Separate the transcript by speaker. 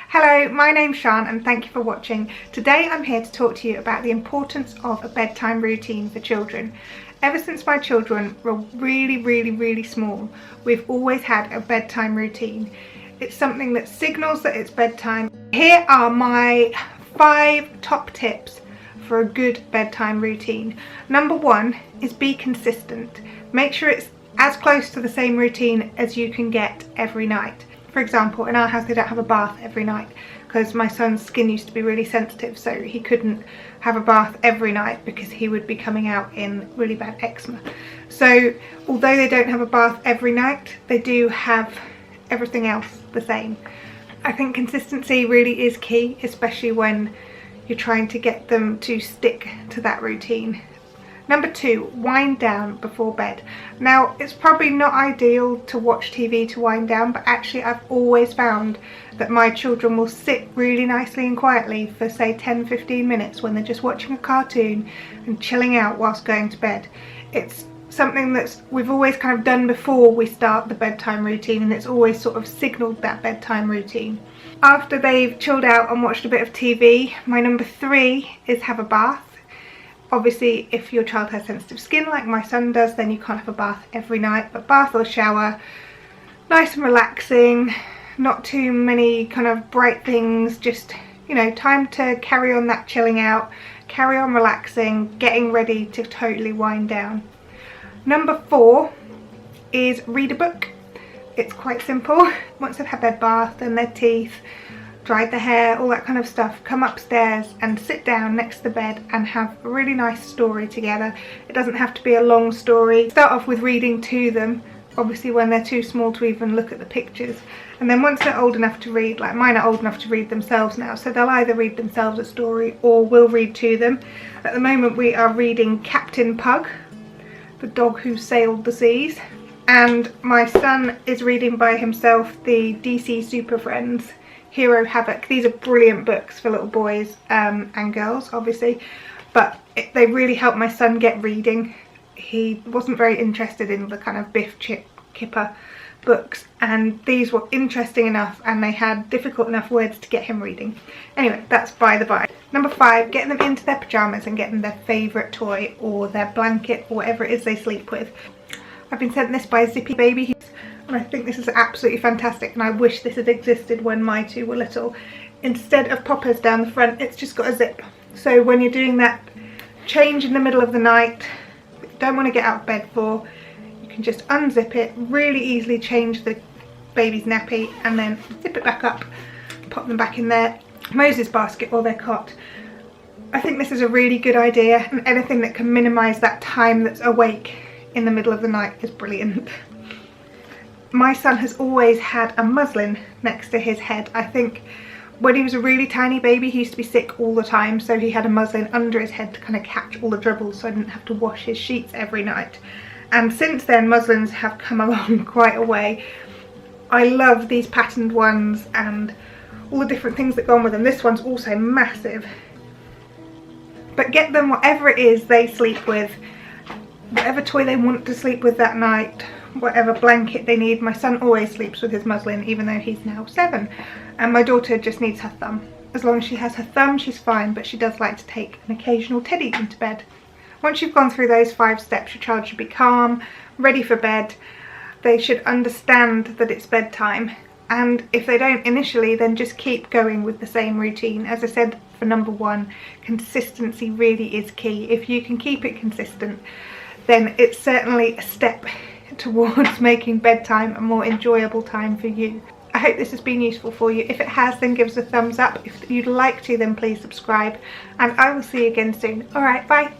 Speaker 1: Hello, my name's Shan and thank you for watching. Today I'm here to talk to you about the importance of a bedtime routine for children. Ever since my children were really small, we've always had a bedtime routine. It's something that signals that it's bedtime. Here are my 5 top tips for a good bedtime routine. Number 1 is be consistent. Make sure it's as close to the same routine as you can get every night. For example, in our house they don't have a bath every night because my son's skin used to be really sensitive, so he couldn't have a bath every night because he would be coming out in really bad eczema. So although they don't have a bath every night, they do have everything else the same. I think consistency really is key, especially when you're trying to get them to stick to that routine. Number 2, wind down before bed. Now, it's probably not ideal to watch TV to wind down, but actually I've always found that my children will sit really nicely and quietly for say 10-15 minutes when they're just watching a cartoon and chilling out whilst going to bed. It's something that we've always kind of done before we start the bedtime routine, and it's always sort of signalled that bedtime routine. After they've chilled out and watched a bit of TV, my number 3 is have a bath. Obviously, if your child has sensitive skin like my son does, then you can't have a bath every night, but bath or shower, nice and relaxing, not too many kind of bright things, just, you know, time to carry on that chilling out, carry on relaxing, getting ready to totally wind down. Number 4 is read a book. It's quite simple. Once they've had their bath and their teeth, dried their hair, all that kind of stuff, come upstairs and sit down next to the bed and have a really nice story together. It doesn't have to be a long story. Start off with reading to them, obviously when they're too small to even look at the pictures, and then once they're old enough to read, like mine are old enough to read themselves now, so they'll either read themselves a story or we'll read to them. At the moment we are reading Captain Pug, the dog who sailed the seas, and my son is reading by himself the DC Super Friends Hero Havoc. These are brilliant books for little boys and girls, obviously, but they really helped my son get reading. He wasn't very interested in the kind of Biff, Chip, Kipper books, and these were interesting enough and they had difficult enough words to get him reading. Anyway, that's by the by. Number 5, getting them into their pyjamas and getting their favourite toy or their blanket or whatever it is they sleep with. I've been sent this by Zippy Baby, and I think this is absolutely fantastic, and I wish this had existed when my 2 were little. Instead of poppers down the front, it's just got a zip. So when you're doing that change in the middle of the night that you don't want to get out of bed for, you can just unzip it, really easily change the baby's nappy, and then zip it back up, pop them back in their Moses basket or their cot. I think this is a really good idea, and anything that can minimise that time that's awake in the middle of the night is brilliant. My son has always had a muslin next to his head. I think when he was a really tiny baby he used to be sick all the time, so he had a muslin under his head to kind of catch all the dribbles so I didn't have to wash his sheets every night. And since then muslins have come along quite a way. I love these patterned ones and all the different things that go on with them. This one's also massive. But get them whatever it is they sleep with, whatever toy they want to sleep with that night, whatever blanket they need. My son always sleeps with his muslin even though he's now 7, and my daughter just needs her thumb. As long as she has her thumb she's fine, but she does like to take an occasional teddy into bed. Once you've gone through those 5 steps, your child should be calm, ready for bed. They should understand that it's bedtime, and if they don't initially, then just keep going with the same routine. As I said, for number 1, consistency really is key. If you can keep it consistent, then it's certainly a step towards making bedtime a more enjoyable time for you. I hope this has been useful for you. If it has, then give us a thumbs up. If you'd like to, then please subscribe, and I will see you again soon. Alright, bye!